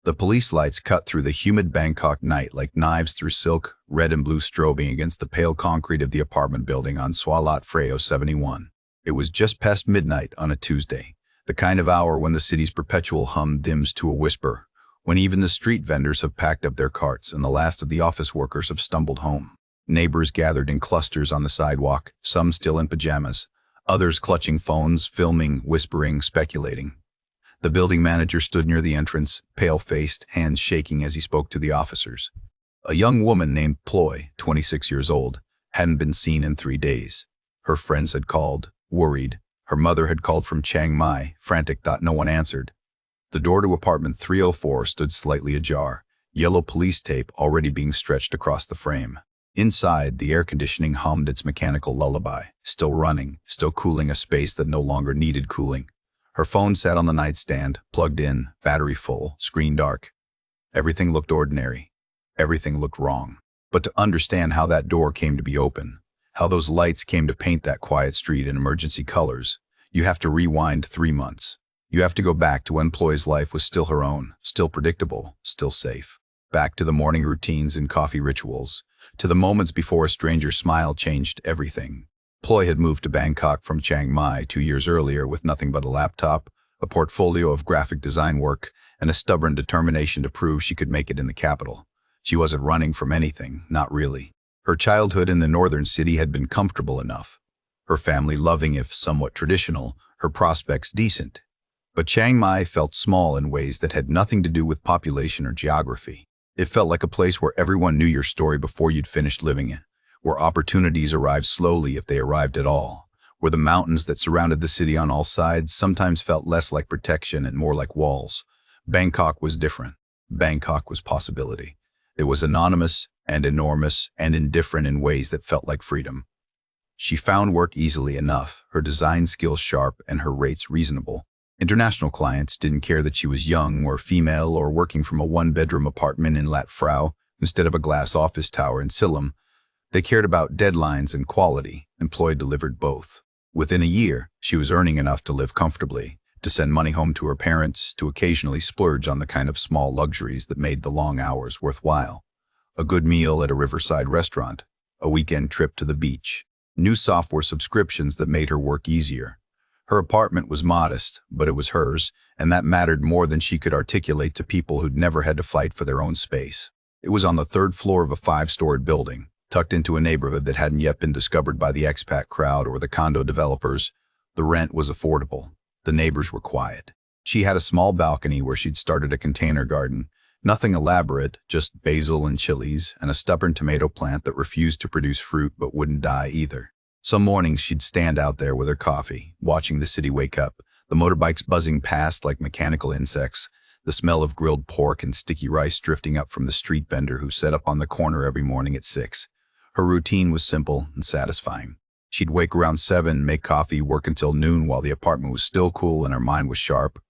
The police lights cut through the humid Bangkok night like knives through silk, red and blue strobing against the pale concrete of the apartment building on Swalat Freo 71. It was just past midnight on a Tuesday, the kind of hour when the city's perpetual hum dims to a whisper, when even the street vendors have packed up their carts and the last of the office workers have stumbled home. Neighbors gathered in clusters on the sidewalk, some still in pajamas, others clutching phones, filming, whispering, speculating. The building manager stood near the entrance, pale-faced, hands shaking as he spoke to the officers. A young woman named Ploy, 26 years old, hadn't been seen in 3 days. Her friends had called, worried. Her mother had called from Chiang Mai, frantic, thought no one answered. The door to apartment 304 stood slightly ajar, yellow police tape already being stretched across the frame. Inside, the air conditioning hummed its mechanical lullaby, still running, still cooling a space that no longer needed cooling. Her phone sat on the nightstand, plugged in, battery full, screen dark. Everything looked ordinary. Everything looked wrong. But to understand how that door came to be open, how those lights came to paint that quiet street in emergency colors, you have to rewind 3 months. You have to go back to when Ploy's life was still her own, still predictable, still safe. Back to the morning routines and coffee rituals, to the moments before a stranger's smile changed everything. Ploy had moved to Bangkok from Chiang Mai 2 years earlier with nothing but a laptop, a portfolio of graphic design work, and a stubborn determination to prove she could make it in the capital. She wasn't running from anything, not really. Her childhood in the northern city had been comfortable enough. Her family loving if somewhat traditional, her prospects decent. But Chiang Mai felt small in ways that had nothing to do with population or geography. It felt like a place where everyone knew your story before you'd finished living it, where opportunities arrived slowly if they arrived at all, where the mountains that surrounded the city on all sides sometimes felt less like protection and more like walls. Bangkok was different. Bangkok was possibility. It was anonymous and enormous and indifferent in ways that felt like freedom. She found work easily enough, her design skills sharp and her rates reasonable. International clients didn't care that she was young or female or working from a one-bedroom apartment in Lat Phrao instead of a glass office tower in Siloam. They cared about deadlines and quality. Ploy delivered both. Within a year, she was earning enough to live comfortably, to send money home to her parents, to occasionally splurge on the kind of small luxuries that made the long hours worthwhile. A good meal at a riverside restaurant, a weekend trip to the beach, new software subscriptions that made her work easier. Her apartment was modest, but it was hers, and that mattered more than she could articulate to people who'd never had to fight for their own space. It was on the 3rd floor of a 5-storied building, tucked into a neighborhood that hadn't yet been discovered by the expat crowd or the condo developers. The rent was affordable. The neighbors were quiet. She had a small balcony where she'd started a container garden. Nothing elaborate, just basil and chilies, and a stubborn tomato plant that refused to produce fruit but wouldn't die either. Some mornings she'd stand out there with her coffee, watching the city wake up, the motorbikes buzzing past like mechanical insects, the smell of grilled pork and sticky rice drifting up from the street vendor who set up on the corner every morning at 6. Her routine was simple and satisfying. She'd wake around 7, make coffee, work until noon while the apartment was still cool and her mind was sharp.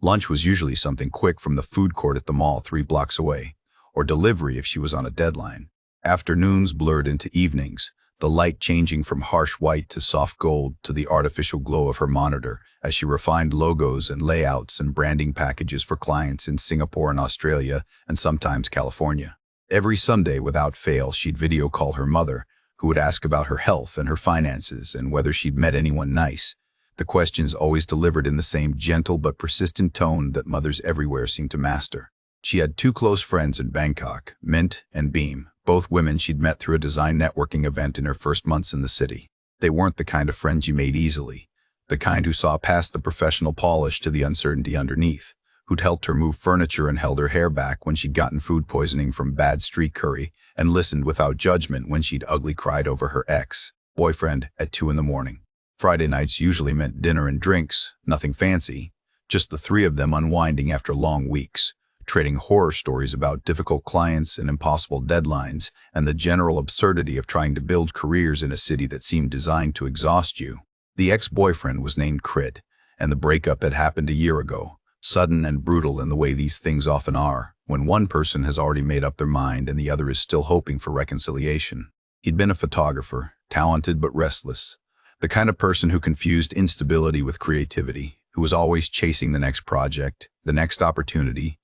Lunch was usually something quick from the food court at the mall 3 blocks away, or delivery if she was on a deadline. Afternoons blurred into evenings, the light changing from harsh white to soft gold to the artificial glow of her monitor as she refined logos and layouts and branding packages for clients in Singapore and Australia and sometimes California. Every Sunday, without fail, she'd video call her mother, who would ask about her health and her finances and whether she'd met anyone nice. The questions always delivered in the same gentle but persistent tone that mothers everywhere seem to master. She had 2 close friends in Bangkok, Mint and Beam, both women she'd met through a design networking event in her first months in the city. They weren't the kind of friends you made easily, the kind who saw past the professional polish to the uncertainty underneath, who'd helped her move furniture and held her hair back when she'd gotten food poisoning from bad street curry and listened without judgment when she'd ugly cried over her ex-boyfriend at 2 in the morning. Friday nights usually meant dinner and drinks, nothing fancy, just the 3 of them unwinding after long weeks, trading horror stories about difficult clients and impossible deadlines and the general absurdity of trying to build careers in a city that seemed designed to exhaust you. The ex-boyfriend was named Crit, and the breakup had happened a year ago, sudden and brutal in the way these things often are, when one person has already made up their mind and the other is still hoping for reconciliation. He'd been a photographer, talented but restless, the kind of person who confused instability with creativity, who was always chasing the next project, the next opportunity,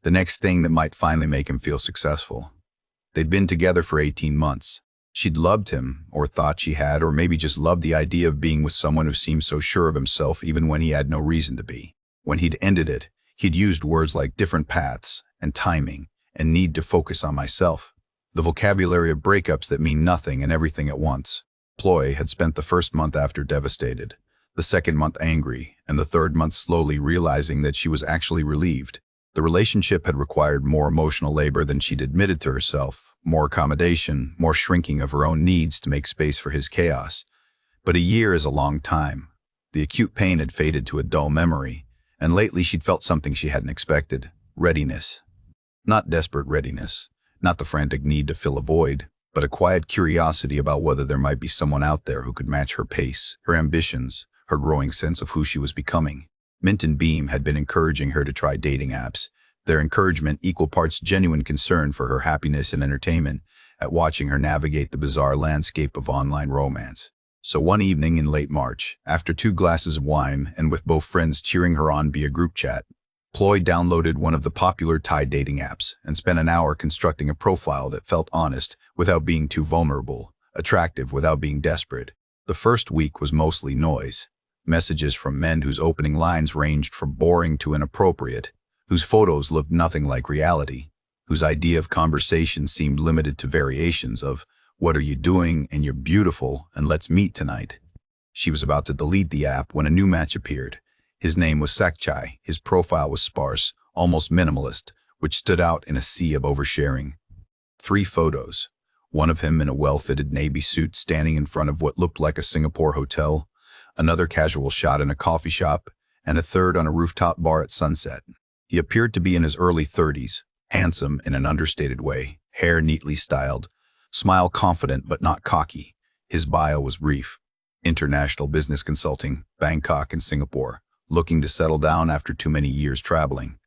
the next thing that might finally make him feel successful. They'd been together for 18 months. She'd loved him, or thought she had, or maybe just loved the idea of being with someone who seemed so sure of himself even when he had no reason to be. When he'd ended it, he'd used words like different paths, and timing, and need to focus on myself. The vocabulary of breakups that mean nothing and everything at once. Ploy had spent the first month after devastated, the second month angry, and the third month slowly realizing that she was actually relieved. The relationship had required more emotional labor than she'd admitted to herself, more accommodation, more shrinking of her own needs to make space for his chaos. But a year is a long time. The acute pain had faded to a dull memory, and lately she'd felt something she hadn't expected: readiness. Not desperate readiness, not the frantic need to fill a void, but a quiet curiosity about whether there might be someone out there who could match her pace, her ambitions, her growing sense of who she was becoming. Mint and Beam had been encouraging her to try dating apps, their encouragement equal parts genuine concern for her happiness and entertainment at watching her navigate the bizarre landscape of online romance. So one evening in late March, after 2 glasses of wine and with both friends cheering her on via group chat, Ploy downloaded one of the popular Thai dating apps and spent an hour constructing a profile that felt honest without being too vulnerable, attractive without being desperate. The first week was mostly noise. Messages from men whose opening lines ranged from boring to inappropriate, whose photos looked nothing like reality, whose idea of conversation seemed limited to variations of "what are you doing?" and "you're beautiful," and "let's meet tonight." She was about to delete the app when a new match appeared. His name was Sakchai. His profile was sparse, almost minimalist, which stood out in a sea of oversharing. 3 photos. One of him in a well-fitted navy suit standing in front of what looked like a Singapore hotel, another casual shot in a coffee shop, and a third on a rooftop bar at sunset. He appeared to be in his early 30s, handsome in an understated way, hair neatly styled, smile confident but not cocky. His bio was brief: international business consulting, Bangkok and Singapore, looking to settle down after too many years traveling.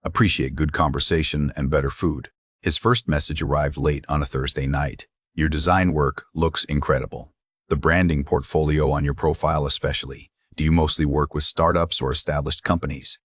Appreciate good conversation and better food. His first message arrived late on a Thursday night. Your design work looks incredible. The branding portfolio on your profile especially. Do you mostly work with startups or established companies?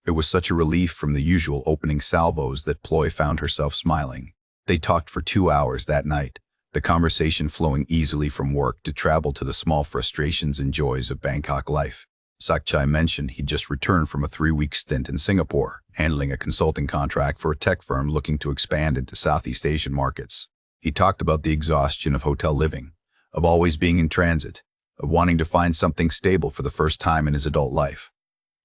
It was such a relief from the usual opening salvos that Ploy found herself smiling. They talked for 2 hours that night, the conversation flowing easily from work to travel to the small frustrations and joys of Bangkok life. Sakchai mentioned he'd just returned from a 3-week stint in Singapore, handling a consulting contract for a tech firm looking to expand into Southeast Asian markets. He talked about the exhaustion of hotel living, of always being in transit, of wanting to find something stable for the first time in his adult life.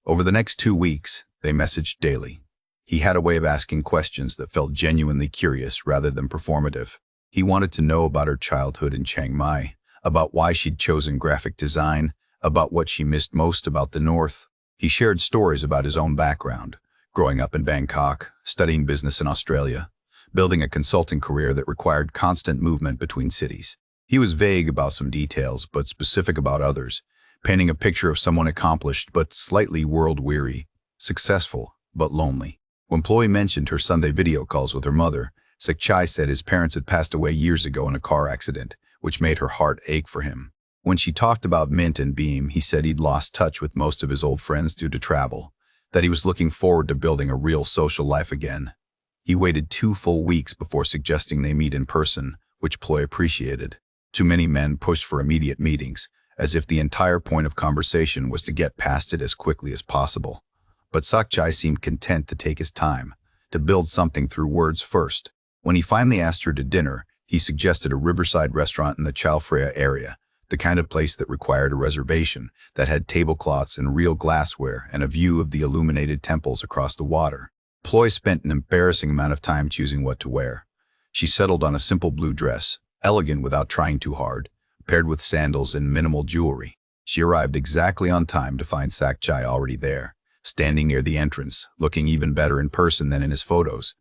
Over the next 2 weeks, they messaged daily. He had a way of asking questions that felt genuinely curious rather than performative. He wanted to know about her childhood in Chiang Mai, about why she'd chosen graphic design, about what she missed most about the North. He shared stories about his own background, growing up in Bangkok, studying business in Australia, building a consulting career that required constant movement between cities. He was vague about some details, but specific about others, painting a picture of someone accomplished but slightly world-weary, successful but lonely. When Ploy mentioned her Sunday video calls with her mother, Sakchai said his parents had passed away years ago in a car accident, which made her heart ache for him. When she talked about Mint and Beam, he said he'd lost touch with most of his old friends due to travel, that he was looking forward to building a real social life again. He waited 2 full weeks before suggesting they meet in person, which Ploy appreciated. Too many men pushed for immediate meetings, as if the entire point of conversation was to get past it as quickly as possible. But Sakchai seemed content to take his time, to build something through words first. When he finally asked her to dinner, he suggested a riverside restaurant in the Chao Phraya area, the kind of place that required a reservation, that had tablecloths and real glassware and a view of the illuminated temples across the water. Ploy spent an embarrassing amount of time choosing what to wear. She settled on a simple blue dress, elegant without trying too hard, paired with sandals and minimal jewelry. She arrived exactly on time to find Sakchai already there, standing near the entrance, looking even better in person than in his photos.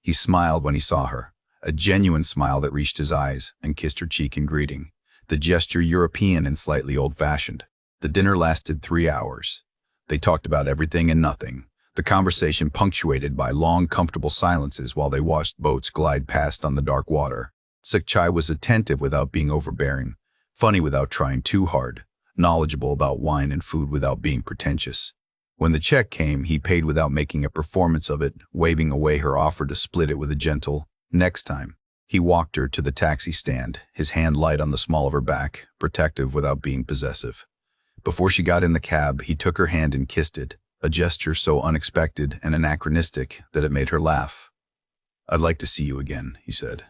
He smiled when he saw her, a genuine smile that reached his eyes, and kissed her cheek in greeting, the gesture European and slightly old-fashioned. The dinner lasted 3 hours. They talked about everything and nothing, the conversation punctuated by long, comfortable silences while they watched boats glide past on the dark water. Sakchai was attentive without being overbearing, funny without trying too hard, knowledgeable about wine and food without being pretentious. When the check came, he paid without making a performance of it, waving away her offer to split it with a gentle, "Next time." He walked her to the taxi stand, his hand light on the small of her back, protective without being possessive. Before she got in the cab, he took her hand and kissed it, a gesture so unexpected and anachronistic that it made her laugh. "I'd like to see you again," he said.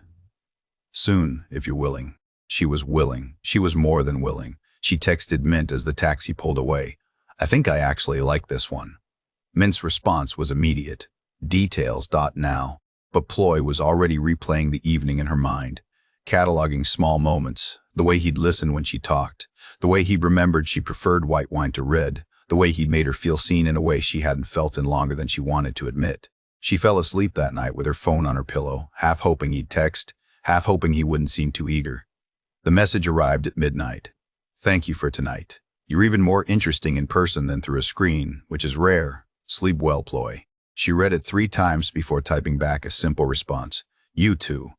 "Soon, if you're willing." She was willing. She was more than willing. She texted Mint as the taxi pulled away. "I think I actually like this one." Mint's response was immediate. Details. Now. But Ploy was already replaying the evening in her mind, cataloging small moments, the way he'd listen when she talked, the way he'd remembered she preferred white wine to red, the way he'd made her feel seen in a way she hadn't felt in longer than she wanted to admit. She fell asleep that night with her phone on her pillow, half hoping he'd text, half hoping he wouldn't seem too eager. The message arrived at midnight. "Thank you for tonight. You're even more interesting in person than through a screen, which is rare. Sleep well, Ploy." She read it 3 times before typing back a simple response. "You too."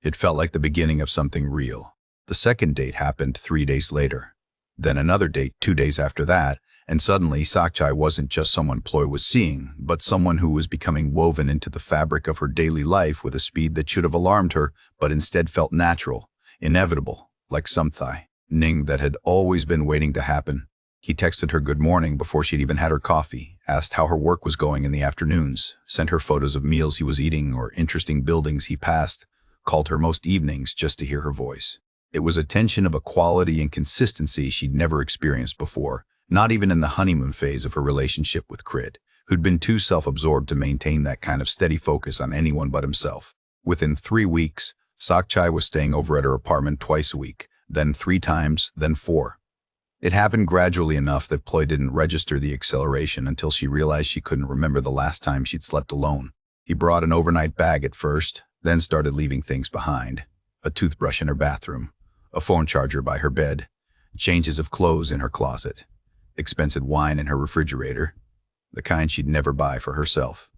It felt like the beginning of something real. The second date happened 3 days later. Then another date 2 days after that, and suddenly Sakchai wasn't just someone Ploy was seeing, but someone who was becoming woven into the fabric of her daily life with a speed that should have alarmed her, but instead felt natural, inevitable, like something that had always been waiting to happen. He texted her good morning before she'd even had her coffee, asked how her work was going in the afternoons, sent her photos of meals he was eating or interesting buildings he passed, called her most evenings just to hear her voice. It was a tension of a quality and consistency she'd never experienced before, not even in the honeymoon phase of her relationship with Crid, who'd been too self-absorbed to maintain that kind of steady focus on anyone but himself. Within 3 weeks, Sakchai was staying over at her apartment twice a week, then 3 times, then 4. It happened gradually enough that Ploy didn't register the acceleration until she realized she couldn't remember the last time she'd slept alone. He brought an overnight bag at first, then started leaving things behind. A toothbrush in her bathroom, a phone charger by her bed, changes of clothes in her closet, expensive wine in her refrigerator, the kind she'd never buy for herself.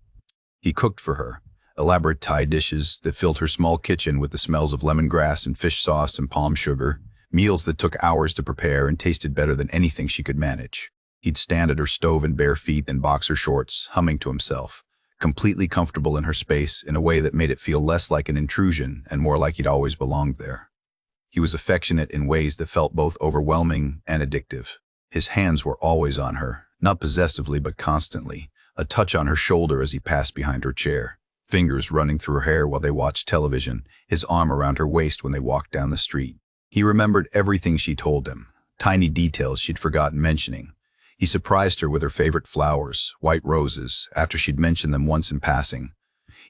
He cooked for her, elaborate Thai dishes that filled her small kitchen with the smells of lemongrass and fish sauce and palm sugar, meals that took hours to prepare and tasted better than anything she could manage. He'd stand at her stove in bare feet and boxer shorts, humming to himself, completely comfortable in her space in a way that made it feel less like an intrusion and more like he'd always belonged there. He was affectionate in ways that felt both overwhelming and addictive. His hands were always on her, not possessively but constantly, a touch on her shoulder as he passed behind her chair, fingers running through her hair while they watched television, his arm around her waist when they walked down the street. He remembered everything she told him, tiny details she'd forgotten mentioning. He surprised her with her favorite flowers, white roses, after she'd mentioned them once in passing.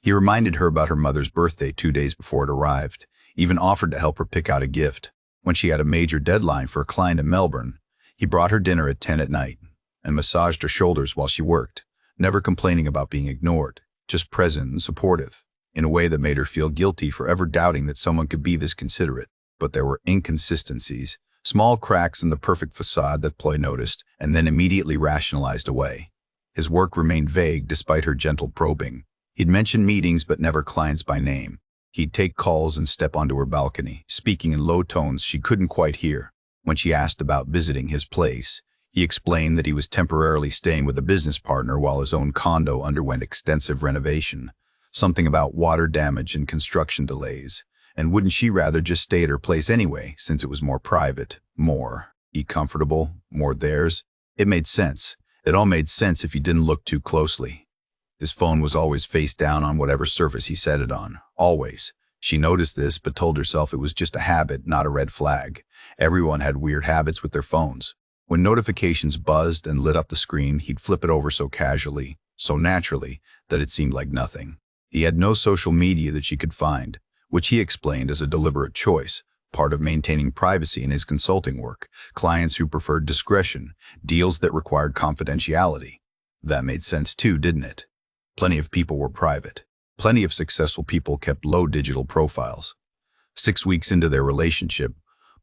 He reminded her about her mother's birthday 2 days before it arrived, even offered to help her pick out a gift. When she had a major deadline for a client in Melbourne, he brought her dinner at 10 at night and massaged her shoulders while she worked, never complaining about being ignored, just present and supportive, in a way that made her feel guilty for ever doubting that someone could be this considerate. But there were inconsistencies, small cracks in the perfect facade that Ploy noticed and then immediately rationalized away. His work remained vague despite her gentle probing. He'd mention meetings but never clients by name. He'd take calls and step onto her balcony, speaking in low tones she couldn't quite hear. When she asked about visiting his place, he explained that he was temporarily staying with a business partner while his own condo underwent extensive renovation, something about water damage and construction delays. And wouldn't she rather just stay at her place anyway, since it was more private, more comfortable, more theirs? It made sense. It all made sense if you didn't look too closely. His phone was always face down on whatever surface he set it on. Always. She noticed this, but told herself it was just a habit, not a red flag. Everyone had weird habits with their phones. When notifications buzzed and lit up the screen, he'd flip it over so casually, so naturally, that it seemed like nothing. He had no social media that she could find, which he explained as a deliberate choice, part of maintaining privacy in his consulting work, clients who preferred discretion, deals that required confidentiality. That made sense too, didn't it? Plenty of people were private. Plenty of successful people kept low digital profiles. 6 weeks into their relationship,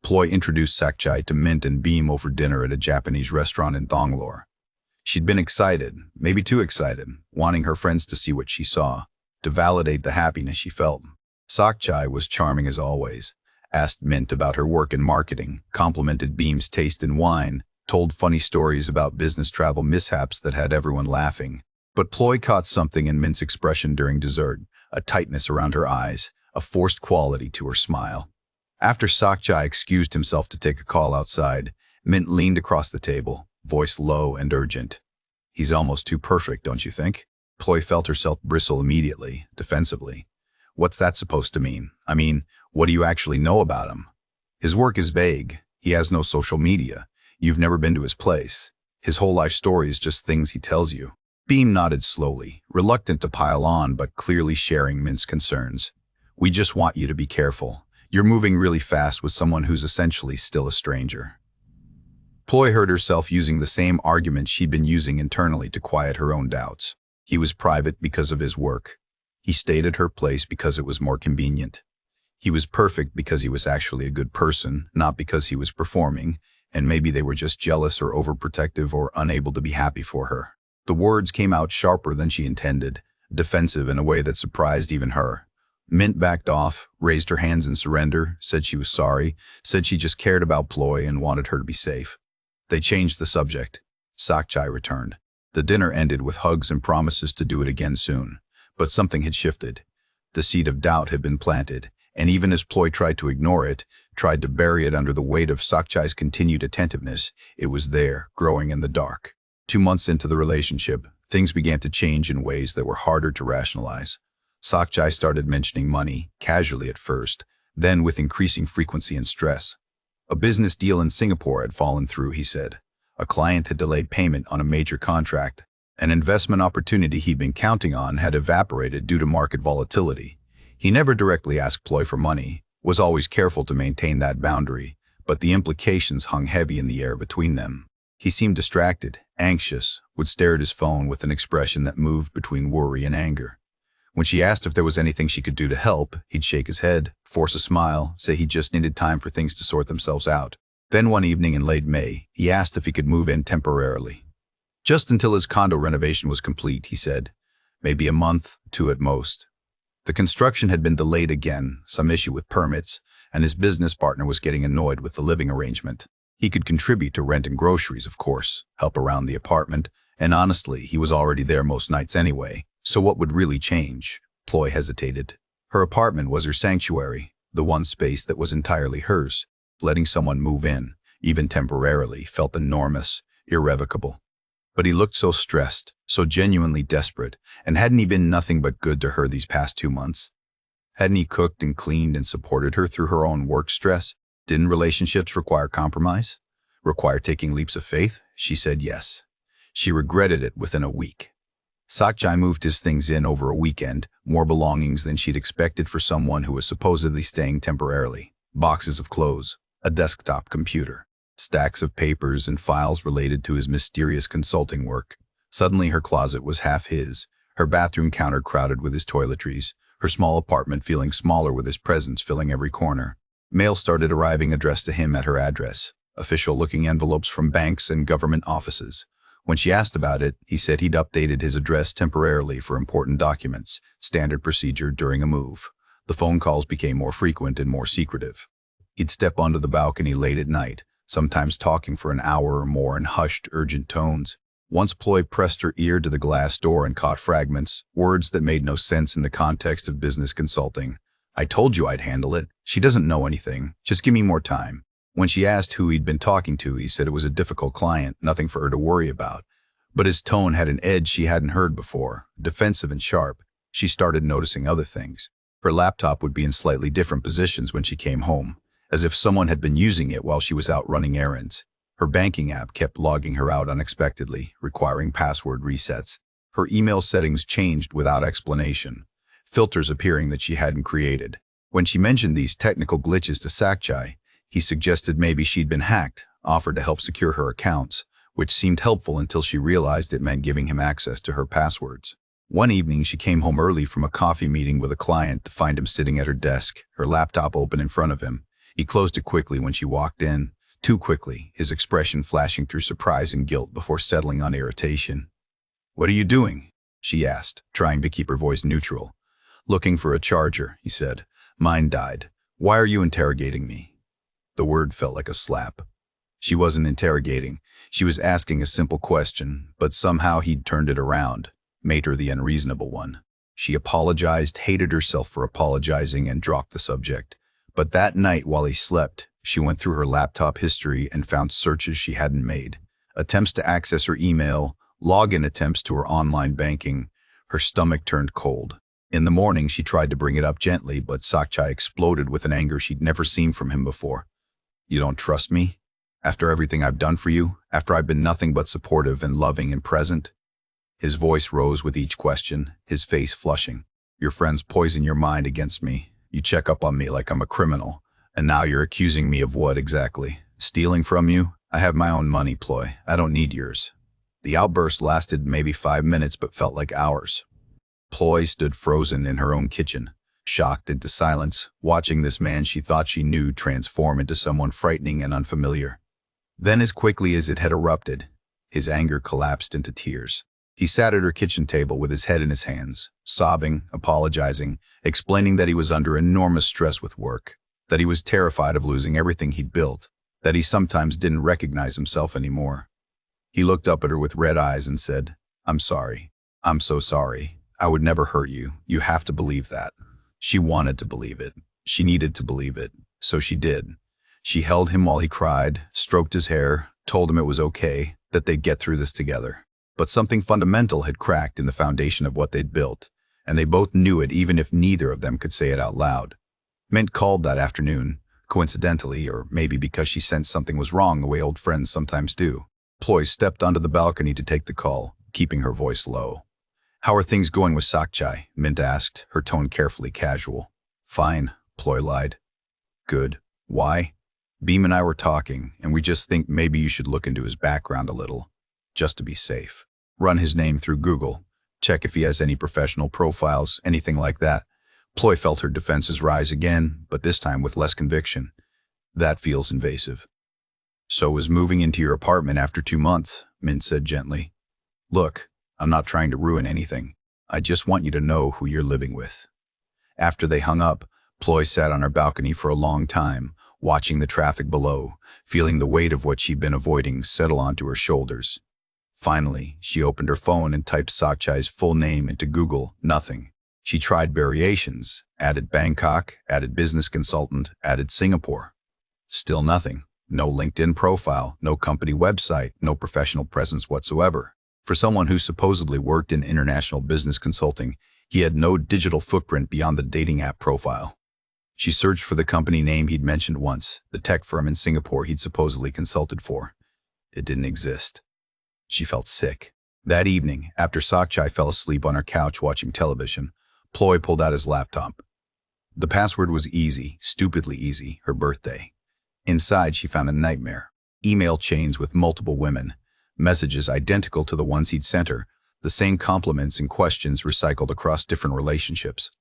Ploy introduced Sakchai to Mint and Beam over dinner at a Japanese restaurant in Thonglor. She'd been excited, maybe too excited, wanting her friends to see what she saw, to validate the happiness she felt. Sakchai was charming as always, asked Mint about her work in marketing, complimented Beam's taste in wine, told funny stories about business travel mishaps that had everyone laughing. But Ploy caught something in Mint's expression during dessert, a tightness around her eyes, a forced quality to her smile. After Sakchai excused himself to take a call outside, Mint leaned across the table, voice low and urgent. "He's almost too perfect, don't you think?" Ploy felt herself bristle immediately, defensively. "What's that supposed to mean? I mean, what do you actually know about him? His work is vague. He has no social media. You've never been to his place. His whole life story is just things he tells you." Beam nodded slowly, reluctant to pile on but clearly sharing Mint's concerns. "We just want you to be careful. You're moving really fast with someone who's essentially still a stranger." Ploy heard herself using the same argument she'd been using internally to quiet her own doubts. He was private because of his work. He stayed at her place because it was more convenient. He was perfect because he was actually a good person, not because he was performing, and maybe they were just jealous or overprotective or unable to be happy for her. The words came out sharper than she intended, defensive in a way that surprised even her. Mint backed off, raised her hands in surrender, said she was sorry, said she just cared about Ploy and wanted her to be safe. They changed the subject. Sakchai returned. The dinner ended with hugs and promises to do it again soon. But something had shifted. The seed of doubt had been planted, and even as Ploy tried to ignore it, tried to bury it under the weight of Sakchai's continued attentiveness, it was there, growing in the dark. 2 months into the relationship, things began to change in ways that were harder to rationalize. Sakchai started mentioning money, casually at first, then with increasing frequency and stress. A business deal in Singapore had fallen through, he said. A client had delayed payment on a major contract. An investment opportunity he'd been counting on had evaporated due to market volatility. He never directly asked Ploy for money, was always careful to maintain that boundary, but the implications hung heavy in the air between them. He seemed distracted, anxious, would stare at his phone with an expression that moved between worry and anger. When she asked if there was anything she could do to help, he'd shake his head, force a smile, say he just needed time for things to sort themselves out. Then one evening in late May, he asked if he could move in temporarily. Just until his condo renovation was complete, he said. Maybe a month, 2 at most. The construction had been delayed again, some issue with permits, and his business partner was getting annoyed with the living arrangement. He could contribute to rent and groceries, of course, help around the apartment, and honestly, he was already there most nights anyway. So what would really change? Ploy hesitated. Her apartment was her sanctuary, the one space that was entirely hers. Letting someone move in, even temporarily, felt enormous, irrevocable. But he looked so stressed, so genuinely desperate, and hadn't he been nothing but good to her these past 2 months? Hadn't he cooked and cleaned and supported her through her own work stress? Didn't relationships require compromise? Require taking leaps of faith? She said yes. She regretted it within a week. Sakchai moved his things in over a weekend, more belongings than she'd expected for someone who was supposedly staying temporarily. Boxes of clothes, a desktop computer, stacks of papers and files related to his mysterious consulting work. Suddenly her closet was half his, her bathroom counter crowded with his toiletries, her small apartment feeling smaller with his presence filling every corner. Mail started arriving addressed to him at her address, official-looking envelopes from banks and government offices. When she asked about it, he said he'd updated his address temporarily for important documents, standard procedure during a move. The phone calls became more frequent and more secretive. He'd step onto the balcony late at night, sometimes talking for an hour or more in hushed, urgent tones. Once Ploy pressed her ear to the glass door and caught fragments, words that made no sense in the context of business consulting. "I told you I'd handle it. She doesn't know anything. Just give me more time." When she asked who he'd been talking to, he said it was a difficult client, nothing for her to worry about. But his tone had an edge she hadn't heard before, defensive and sharp. She started noticing other things. Her laptop would be in slightly different positions when she came home, as if someone had been using it while she was out running errands. Her banking app kept logging her out unexpectedly, requiring password resets. Her email settings changed without explanation, filters appearing that she hadn't created. When she mentioned these technical glitches to Sakchai, he suggested maybe she'd been hacked, offered to help secure her accounts, which seemed helpful until she realized it meant giving him access to her passwords. One evening, she came home early from a coffee meeting with a client to find him sitting at her desk, her laptop open in front of him. He closed it quickly when she walked in, too quickly, his expression flashing through surprise and guilt before settling on irritation. "What are you doing?" she asked, trying to keep her voice neutral. "Looking for a charger," he said. "Mine died. Why are you interrogating me?" The word felt like a slap. She wasn't interrogating. She was asking a simple question, but somehow he'd turned it around, made her the unreasonable one. She apologized, hated herself for apologizing, and dropped the subject. But that night while he slept, she went through her laptop history and found searches she hadn't made. Attempts to access her email, login attempts to her online banking. Her stomach turned cold. In the morning, she tried to bring it up gently, but Sakchai exploded with an anger she'd never seen from him before. "You don't trust me? After everything I've done for you? After I've been nothing but supportive and loving and present?" His voice rose with each question, his face flushing. "Your friends poison your mind against me. You check up on me like I'm a criminal. And now you're accusing me of what exactly? Stealing from you? I have my own money, Ploy. I don't need yours." The outburst lasted maybe 5 minutes but felt like hours. Ploy stood frozen in her own kitchen, shocked into silence, watching this man she thought she knew transform into someone frightening and unfamiliar. Then as quickly as it had erupted, his anger collapsed into tears. He sat at her kitchen table with his head in his hands, sobbing, apologizing, explaining that he was under enormous stress with work, that he was terrified of losing everything he'd built, that he sometimes didn't recognize himself anymore. He looked up at her with red eyes and said, "I'm sorry. I'm so sorry. I would never hurt you. You have to believe that." She wanted to believe it. She needed to believe it. So she did. She held him while he cried, stroked his hair, told him it was okay, that they'd get through this together. But something fundamental had cracked in the foundation of what they'd built, and they both knew it even if neither of them could say it out loud. Mint called that afternoon, coincidentally, or maybe because she sensed something was wrong the way old friends sometimes do. Ploy stepped onto the balcony to take the call, keeping her voice low. "How are things going with Sakchai?" Mint asked, her tone carefully casual. "Fine," Ploy lied. "Good. Why?" "Beam and I were talking, and we just think maybe you should look into his background a little, just to be safe. Run his name through Google. Check if he has any professional profiles, anything like that." Ploy felt her defenses rise again, but this time with less conviction. "That feels invasive." "So was moving into your apartment after 2 months," Mint said gently. "Look, I'm not trying to ruin anything. I just want you to know who you're living with." After they hung up, Ploy sat on her balcony for a long time, watching the traffic below, feeling the weight of what she'd been avoiding settle onto her shoulders. Finally, she opened her phone and typed Sakchai's full name into Google. Nothing. She tried variations, added Bangkok, added business consultant, added Singapore. Still nothing. No LinkedIn profile, no company website, no professional presence whatsoever. For someone who supposedly worked in international business consulting, he had no digital footprint beyond the dating app profile. She searched for the company name he'd mentioned once, the tech firm in Singapore he'd supposedly consulted for. It didn't exist. She felt sick. That evening, after Sakchai fell asleep on her couch watching television, Ploy pulled out his laptop. The password was easy, stupidly easy, her birthday. Inside, she found a nightmare. Email chains with multiple women. Messages identical to the ones he'd sent her, the same compliments and questions recycled across different relationships.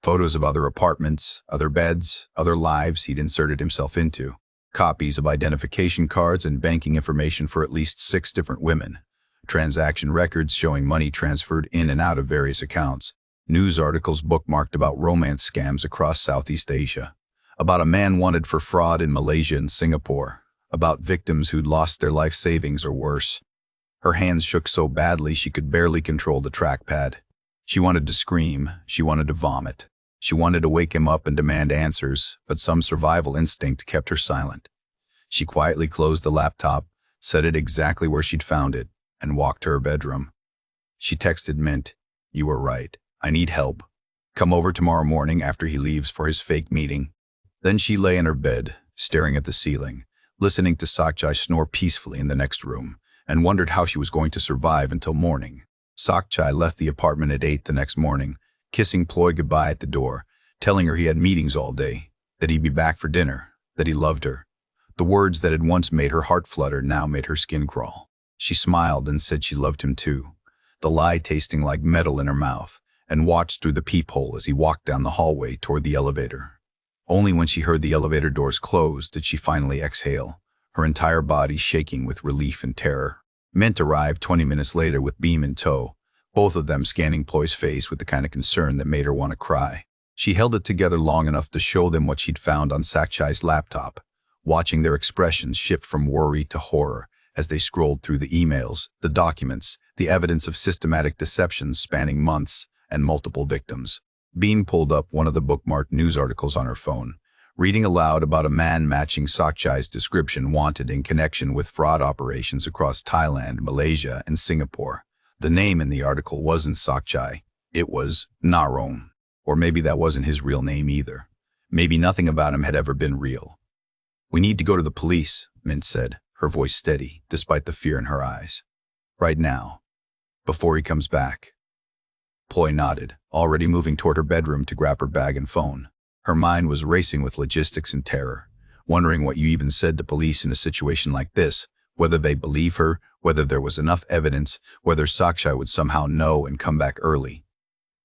Photos of other apartments, other beds, other lives he'd inserted himself into. Copies of identification cards and banking information for at least 6 different women. Transaction records showing money transferred in and out of various accounts. News articles bookmarked about romance scams across Southeast Asia. About a man wanted for fraud in Malaysia and Singapore. About victims who'd lost their life savings or worse. Her hands shook so badly she could barely control the trackpad. She wanted to scream. She wanted to vomit. She wanted to wake him up and demand answers, but some survival instinct kept her silent. She quietly closed the laptop, set it exactly where she'd found it, and walked to her bedroom. She texted Mint, "You were right. I need help. Come over tomorrow morning after he leaves for his fake meeting." Then she lay in her bed, staring at the ceiling, listening to Sakchai snore peacefully in the next room, and wondered how she was going to survive until morning. Sakchai left the apartment at 8 the next morning, kissing Ploy goodbye at the door, telling her he had meetings all day, that he'd be back for dinner, that he loved her. The words that had once made her heart flutter now made her skin crawl. She smiled and said she loved him too, the lie tasting like metal in her mouth, and watched through the peephole as he walked down the hallway toward the elevator. Only when she heard the elevator doors close did she finally exhale, her entire body shaking with relief and terror. Mint arrived 20 minutes later with Beam in tow, both of them scanning Ploy's face with the kind of concern that made her want to cry. She held it together long enough to show them what she'd found on Sakchai's laptop. watching their expressions shift from worry to horror as they scrolled through the emails, the documents, the evidence of systematic deceptions spanning months and multiple victims. Bean pulled up one of the bookmarked news articles on her phone, reading aloud about a man matching Sakchai's description wanted in connection with fraud operations across Thailand, Malaysia, and Singapore. The name in the article wasn't Sakchai, it was Narong. Or maybe that wasn't his real name either. Maybe nothing about him had ever been real. "We need to go to the police," Mint said, her voice steady, despite the fear in her eyes. "Right now. Before he comes back." Ploy nodded, already moving toward her bedroom to grab her bag and phone. Her mind was racing with logistics and terror, wondering what you even said to police in a situation like this, whether they believe her, whether there was enough evidence, whether Sakchai would somehow know and come back early.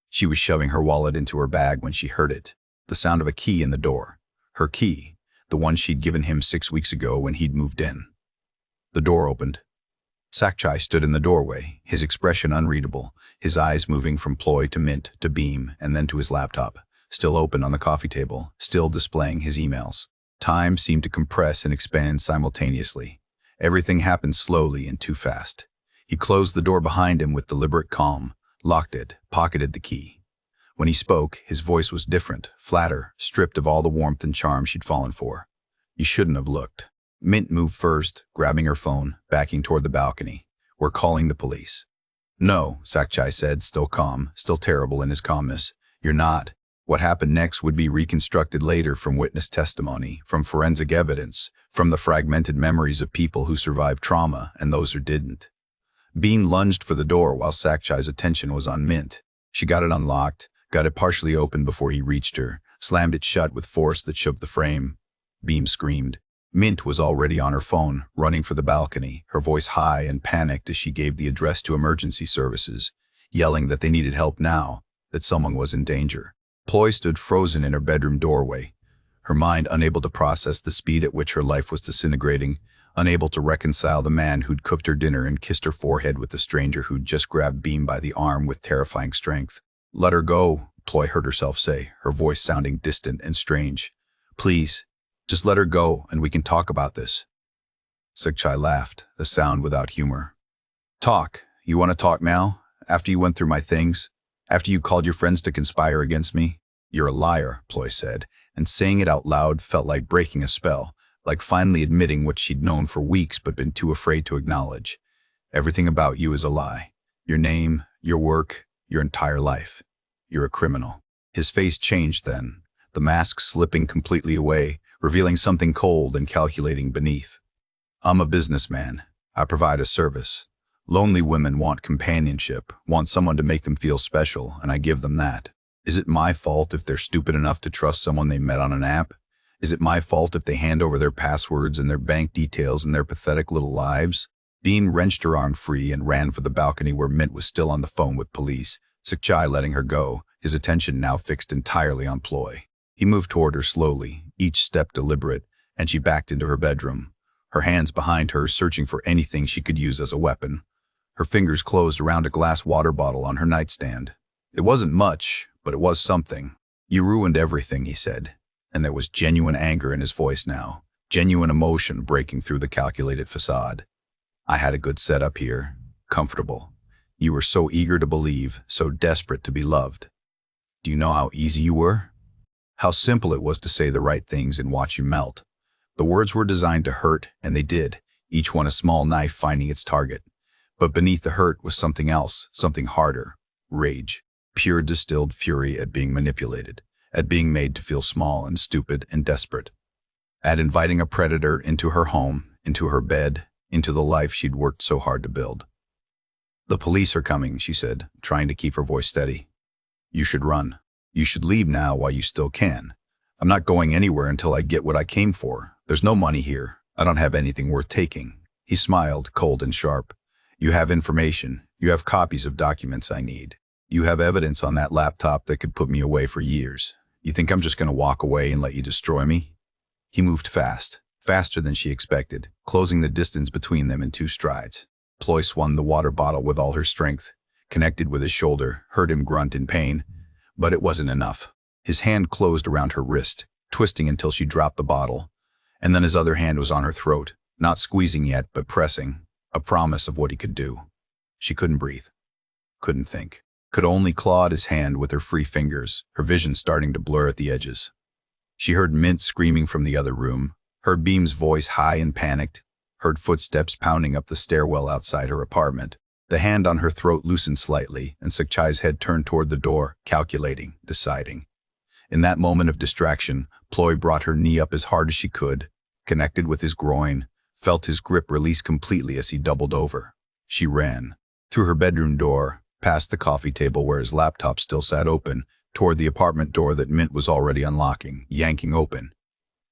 She was shoving her wallet into her bag when she heard it, the sound of a key in the door. Her key, the one she'd given him 6 weeks ago when he'd moved in. The door opened. Sakchai stood in the doorway, his expression unreadable, his eyes moving from Ploy to Mint to Beam and then to his laptop, still open on the coffee table, still displaying his emails. Time seemed to compress and expand simultaneously. Everything happened slowly and too fast. He closed the door behind him with deliberate calm, locked it, pocketed the key. When he spoke, his voice was different, flatter, stripped of all the warmth and charm she'd fallen for. "You shouldn't have looked." Mint moved first, grabbing her phone, backing toward the balcony. "We're calling the police." "No," Sakchai said, still calm, still terrible in his calmness. "You're not. What happened next would be reconstructed later from witness testimony, from forensic evidence, from the fragmented memories of people who survived trauma and those who didn't." Bean lunged for the door while Sakchai's attention was on Mint. She got it unlocked, got it partially open before he reached her, slammed it shut with force that shook the frame. Beam screamed. Mint was already on her phone, running for the balcony, her voice high and panicked as she gave the address to emergency services, yelling that they needed help now, that someone was in danger. Ploy stood frozen in her bedroom doorway, her mind unable to process the speed at which her life was disintegrating, unable to reconcile the man who'd cooked her dinner and kissed her forehead with the stranger who'd just grabbed Beam by the arm with terrifying strength. "Let her go," Ploy heard herself say, her voice sounding distant and strange. "Please. Just let her go, and we can talk about this." Sakchai laughed, a sound without humor. "Talk? You want to talk now? After you went through my things? After you called your friends to conspire against me?" "You're a liar," Ploy said, and saying it out loud felt like breaking a spell, like finally admitting what she'd known for weeks but been too afraid to acknowledge. "Everything about you is a lie. Your name, your work, your entire life. You're a criminal." His face changed then, the mask slipping completely away, revealing something cold and calculating beneath. "I'm a businessman. I provide a service. Lonely women want companionship, want someone to make them feel special, and I give them that. Is it my fault if they're stupid enough to trust someone they met on an app? Is it my fault if they hand over their passwords and their bank details and their pathetic little lives?" Bean wrenched her arm free and ran for the balcony where Mint was still on the phone with police, Sakchai letting her go, his attention now fixed entirely on Ploy. He moved toward her slowly, each step deliberate, and she backed into her bedroom, her hands behind her searching for anything she could use as a weapon. Her fingers closed around a glass water bottle on her nightstand. It wasn't much, but it was something. "You ruined everything," he said, and there was genuine anger in his voice now, genuine emotion breaking through the calculated facade. "I had a good setup here, comfortable. You were so eager to believe, so desperate to be loved. Do you know how easy you were? How simple it was to say the right things and watch you melt. The words were designed to hurt, and they did, each one a small knife finding its target. But beneath the hurt was something else, something harder. Rage. Pure distilled fury at being manipulated, at being made to feel small and stupid and desperate. At inviting a predator into her home, into her bed, into the life she'd worked so hard to build. "The police are coming," she said, trying to keep her voice steady. "You should run. You should leave now while you still can. I'm not going anywhere until I get what I came for. There's no money here. I don't have anything worth taking." He smiled, cold and sharp. "You have information. You have copies of documents I need. You have evidence on that laptop that could put me away for years. You think I'm just going to walk away and let you destroy me?" He moved fast, faster than she expected, closing the distance between them in 2 strides. Ploy swung the water bottle with all her strength, connected with his shoulder, heard him grunt in pain. But it wasn't enough. His hand closed around her wrist, twisting until she dropped the bottle, And then his other hand was on her throat, not squeezing yet, but pressing, a promise of what he could do. She couldn't breathe, couldn't think, could only claw at his hand with her free fingers, her vision starting to blur at the edges. She heard Mint screaming from the other room, heard Beam's voice high and panicked, heard footsteps pounding up the stairwell outside her apartment. The hand on her throat loosened slightly, and Sakchai's head turned toward the door, calculating, deciding. In that moment of distraction, Ploy brought her knee up as hard as she could, connected with his groin, felt his grip release completely as he doubled over. She ran, through her bedroom door, past the coffee table where his laptop still sat open, toward the apartment door that Mint was already unlocking, yanking open.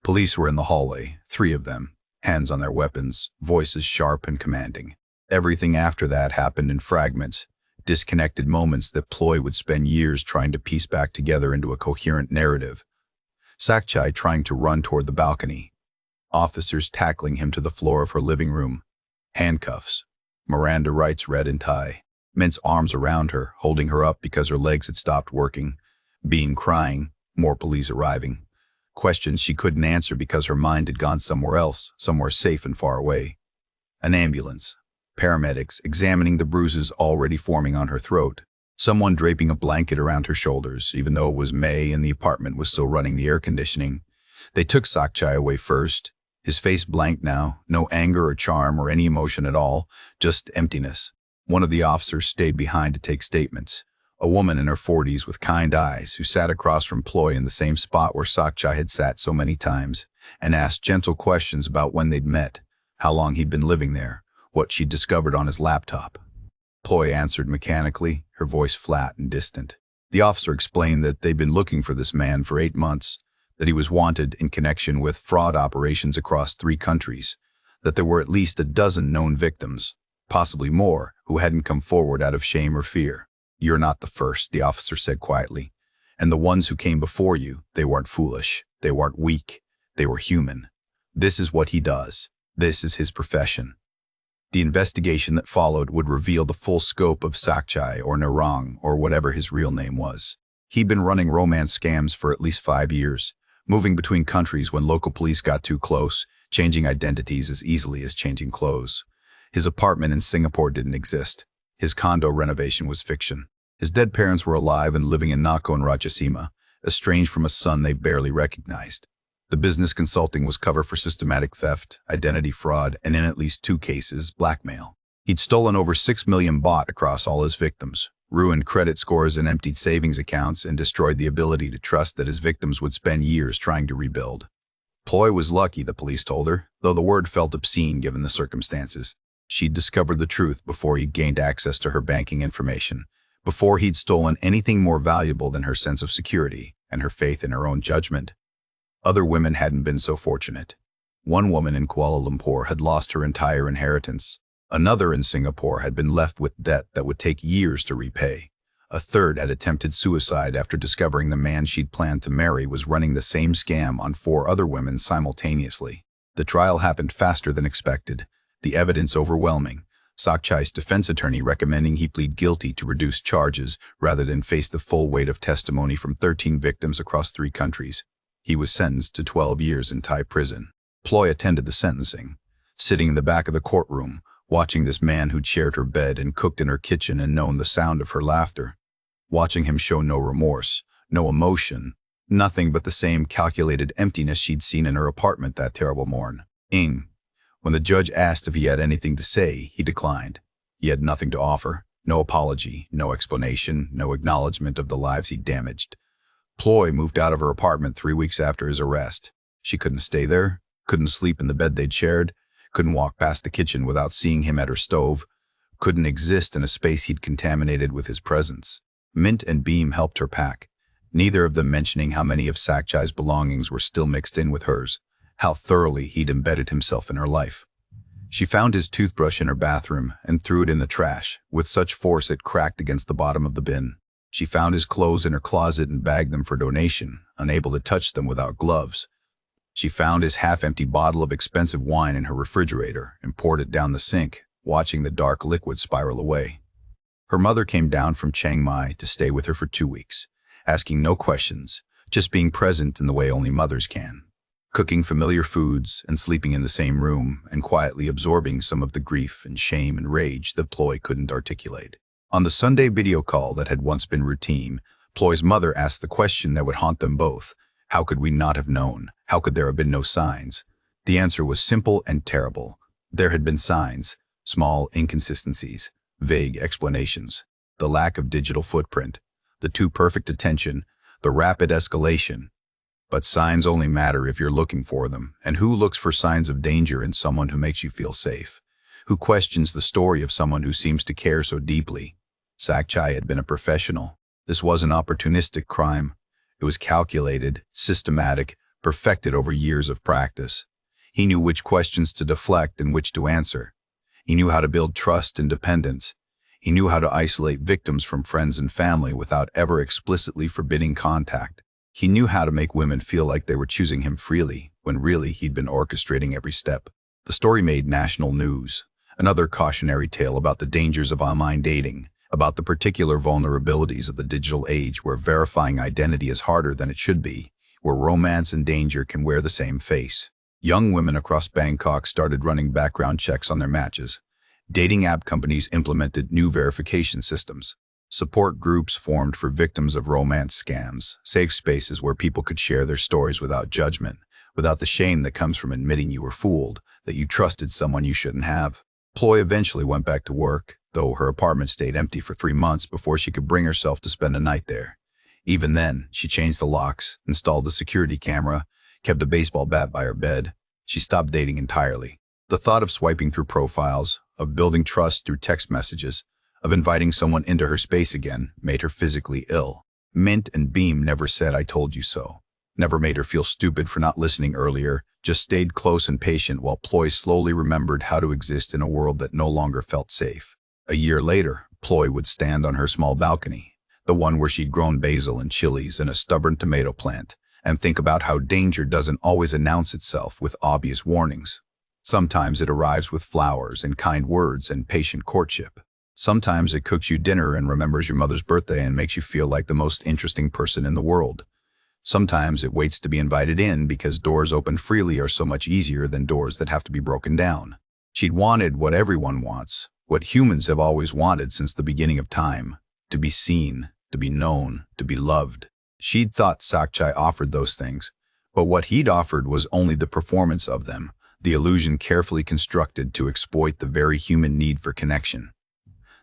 Police were in the hallway, 3 of them, hands on their weapons, voices sharp and commanding. Everything after that happened in fragments, disconnected moments that Ploy would spend years trying to piece back together into a coherent narrative. Sakchai trying to run toward the balcony. Officers tackling him to the floor of her living room. Handcuffs. Miranda Wright's red and tie. Mint's arms around her, holding her up because her legs had stopped working. Beam crying. More police arriving. Questions she couldn't answer because her mind had gone somewhere else, somewhere safe and far away. An ambulance. Paramedics examining the bruises already forming on her throat. Someone draping a blanket around her shoulders, even though it was May and the apartment was still running the air conditioning. They took Sakchai away first. His face blank now, no anger or charm or any emotion at all, just emptiness. One of the officers stayed behind to take statements. A woman in her 40s with kind eyes who sat across from Ploy in the same spot where Sakchai had sat so many times and asked gentle questions about when they'd met, how long he'd been living there, what she'd discovered on his laptop. Ploy answered mechanically, her voice flat and distant. The officer explained that they'd been looking for this man for 8 months, that he was wanted in connection with fraud operations across 3 countries, that there were at least a dozen known victims, possibly more, who hadn't come forward out of shame or fear. "You're not the first," the officer said quietly. "And the ones who came before you, they weren't foolish, they weren't weak, they were human. This is what he does. This is his profession." The investigation that followed would reveal the full scope of Sakchai or Narang or whatever his real name was. He'd been running romance scams for at least 5 years, moving between countries when local police got too close, changing identities as easily as changing clothes. His apartment in Singapore didn't exist. His condo renovation was fiction. His dead parents were alive and living in Nakhon Ratchasima, estranged from a son they barely recognized. The business consulting was cover for systematic theft, identity fraud, and in at least 2 cases, blackmail. He'd stolen over 6 million baht across all his victims, ruined credit scores and emptied savings accounts, and destroyed the ability to trust that his victims would spend years trying to rebuild. Ploy was lucky, the police told her, though the word felt obscene given the circumstances. She'd discovered the truth before he'd gained access to her banking information, before he'd stolen anything more valuable than her sense of security and her faith in her own judgment. Other women hadn't been so fortunate. One woman in Kuala Lumpur had lost her entire inheritance. Another in Singapore had been left with debt that would take years to repay. A third had attempted suicide after discovering the man she'd planned to marry was running the same scam on 4 other women simultaneously. The trial happened faster than expected, the evidence overwhelming. Sakchai's defense attorney recommending he plead guilty to reduce charges rather than face the full weight of testimony from 13 victims across 3 countries. He was sentenced to 12 years in Thai prison. Ploy attended the sentencing, sitting in the back of the courtroom, watching this man who'd shared her bed and cooked in her kitchen and known the sound of her laughter. Watching him show no remorse, no emotion, nothing but the same calculated emptiness she'd seen in her apartment that terrible morn. When the judge asked if he had anything to say, he declined. He had nothing to offer, no apology, no explanation, no acknowledgement of the lives he'd damaged. Ploy moved out of her apartment 3 weeks after his arrest. She couldn't stay there, couldn't sleep in the bed they'd shared, couldn't walk past the kitchen without seeing him at her stove, couldn't exist in a space he'd contaminated with his presence. Mint and Beam helped her pack, neither of them mentioning how many of Sakchai's belongings were still mixed in with hers, how thoroughly he'd embedded himself in her life. She found his toothbrush in her bathroom and threw it in the trash, with such force it cracked against the bottom of the bin. She found his clothes in her closet and bagged them for donation, unable to touch them without gloves. She found his half-empty bottle of expensive wine in her refrigerator and poured it down the sink, watching the dark liquid spiral away. Her mother came down from Chiang Mai to stay with her for 2 weeks, asking no questions, just being present in the way only mothers can. cooking familiar foods and sleeping in the same room and quietly absorbing some of the grief and shame and rage that Ploy couldn't articulate. On the Sunday video call that had once been routine, Ploy's mother asked the question that would haunt them both. How could we not have known? How could there have been no signs? The answer was simple and terrible. There had been signs, small inconsistencies, vague explanations, the lack of digital footprint, the too perfect attention, the rapid escalation. But signs only matter if you're looking for them, and who looks for signs of danger in someone who makes you feel safe? Who questions the story of someone who seems to care so deeply? Sakchai had been a professional. This wasn't opportunistic crime. It was calculated, systematic, perfected over years of practice. He knew which questions to deflect and which to answer. He knew how to build trust and dependence. He knew how to isolate victims from friends and family without ever explicitly forbidding contact. He knew how to make women feel like they were choosing him freely, when really he'd been orchestrating every step. The story made national news. Another cautionary tale about the dangers of online dating, about the particular vulnerabilities of the digital age where verifying identity is harder than it should be, where romance and danger can wear the same face. Young women across Bangkok started running background checks on their matches. Dating app companies implemented new verification systems. Support groups formed for victims of romance scams, safe spaces where people could share their stories without judgment, without the shame that comes from admitting you were fooled, that you trusted someone you shouldn't have. Ploy eventually went back to work, though her apartment stayed empty for 3 months before she could bring herself to spend a night there. Even then, she changed the locks, installed a security camera, kept a baseball bat by her bed. She stopped dating entirely. The thought of swiping through profiles, of building trust through text messages, of inviting someone into her space again made her physically ill. Mint and Beam never said "I told you so," never made her feel stupid for not listening earlier, just stayed close and patient while Ploy slowly remembered how to exist in a world that no longer felt safe. A year later, Ploy would stand on her small balcony, the one where she'd grown basil and chilies and a stubborn tomato plant, and think about how danger doesn't always announce itself with obvious warnings. Sometimes it arrives with flowers and kind words and patient courtship. Sometimes it cooks you dinner and remembers your mother's birthday and makes you feel like the most interesting person in the world. Sometimes it waits to be invited in because doors opened freely are so much easier than doors that have to be broken down. She'd wanted what everyone wants, what humans have always wanted since the beginning of time: to be seen, to be known, to be loved. She'd thought Sakchai offered those things, but what he'd offered was only the performance of them, the illusion carefully constructed to exploit the very human need for connection.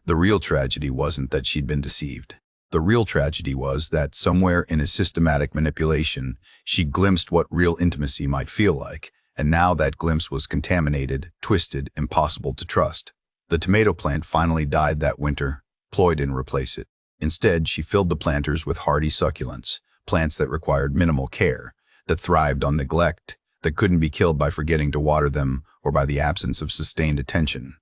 The real tragedy wasn't that she'd been deceived. The real tragedy was that somewhere in his systematic manipulation, she glimpsed what real intimacy might feel like, and now that glimpse was contaminated, twisted, impossible to trust. The tomato plant finally died that winter. Ploy didn't replace it. Instead, she filled the planters with hardy succulents, plants that required minimal care, that thrived on neglect, that couldn't be killed by forgetting to water them or by the absence of sustained attention.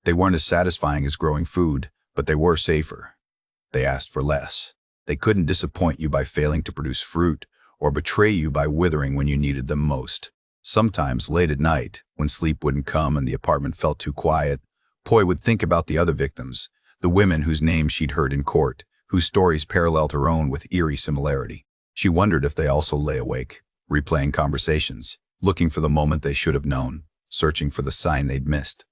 They weren't as satisfying as growing food, but they were safer. They asked for less. They couldn't disappoint you by failing to produce fruit or betray you by withering when you needed them most. Sometimes, late at night, when sleep wouldn't come and the apartment felt too quiet, Ploy would think about the other victims, the women whose names she'd heard in court, whose stories paralleled her own with eerie similarity. She wondered if they also lay awake, replaying conversations, looking for the moment they should have known, searching for the sign they'd missed.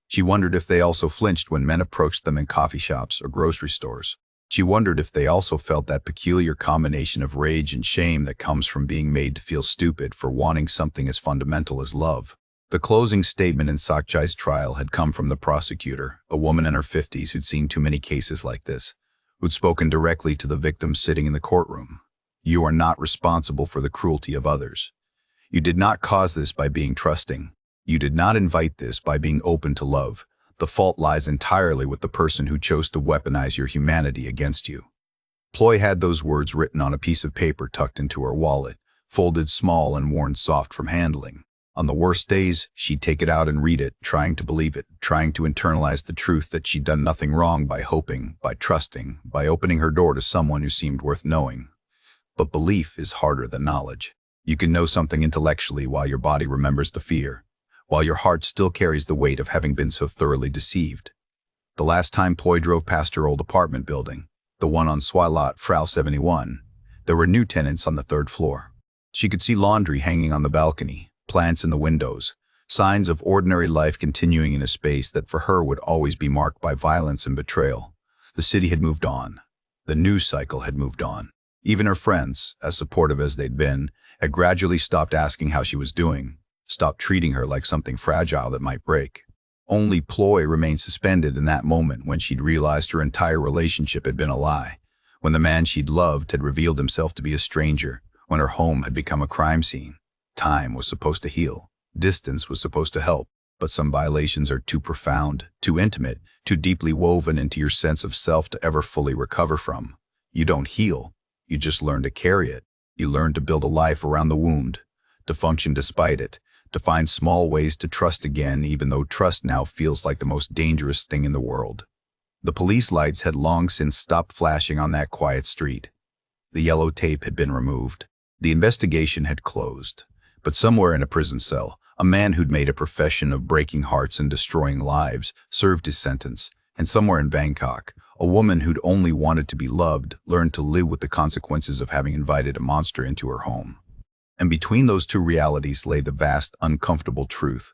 She wondered if they also flinched when men approached them in coffee shops or grocery stores. She wondered if they also felt that peculiar combination of rage and shame that comes from being made to feel stupid for wanting something as fundamental as love. The closing statement in Sakchai's trial had come from the prosecutor, a woman in her 50s who'd seen too many cases like this, who'd spoken directly to the victims sitting in the courtroom. "You are not responsible for the cruelty of others. You did not cause this by being trusting. You did not invite this by being open to love. The fault lies entirely with the person who chose to weaponize your humanity against you." Ploy had those words written on a piece of paper tucked into her wallet, folded small and worn soft from handling. On the worst days, she'd take it out and read it, trying to believe it, trying to internalize the truth that she'd done nothing wrong by hoping, by trusting, by opening her door to someone who seemed worth knowing. But belief is harder than knowledge. You can know something intellectually while your body remembers the fear, while your heart still carries the weight of having been so thoroughly deceived. The last time Ploy drove past her old apartment building, the one on Swalat Frau 71, there were new tenants on the 3rd floor. She could see laundry hanging on the balcony, plants in the windows, signs of ordinary life continuing in a space that for her would always be marked by violence and betrayal. The city had moved on. The news cycle had moved on. Even her friends, as supportive as they'd been, had gradually stopped asking how she was doing, stopped treating her like something fragile that might break. Only Ploy remained suspended in that moment when she'd realized her entire relationship had been a lie, when the man she'd loved had revealed himself to be a stranger, when her home had become a crime scene. Time was supposed to heal. Distance was supposed to help, but some violations are too profound, too intimate, too deeply woven into your sense of self to ever fully recover from. You don't heal, you just learn to carry it. You learn to build a life around the wound, to function despite it, to find small ways to trust again even though trust now feels like the most dangerous thing in the world. The police lights had long since stopped flashing on that quiet street. The yellow tape had been removed. The investigation had closed. But somewhere in a prison cell, a man who'd made a profession of breaking hearts and destroying lives served his sentence. And somewhere in Bangkok, a woman who'd only wanted to be loved learned to live with the consequences of having invited a monster into her home. And between those two realities lay the vast, uncomfortable truth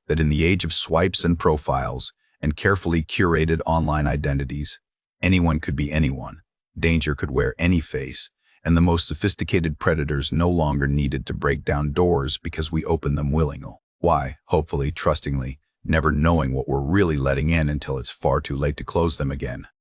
that in the age of swipes and profiles and carefully curated online identities, anyone could be anyone, danger could wear any face, and the most sophisticated predators no longer needed to break down doors because we opened them willingly. Why, hopefully, trustingly, never knowing what we're really letting in until it's far too late to close them again.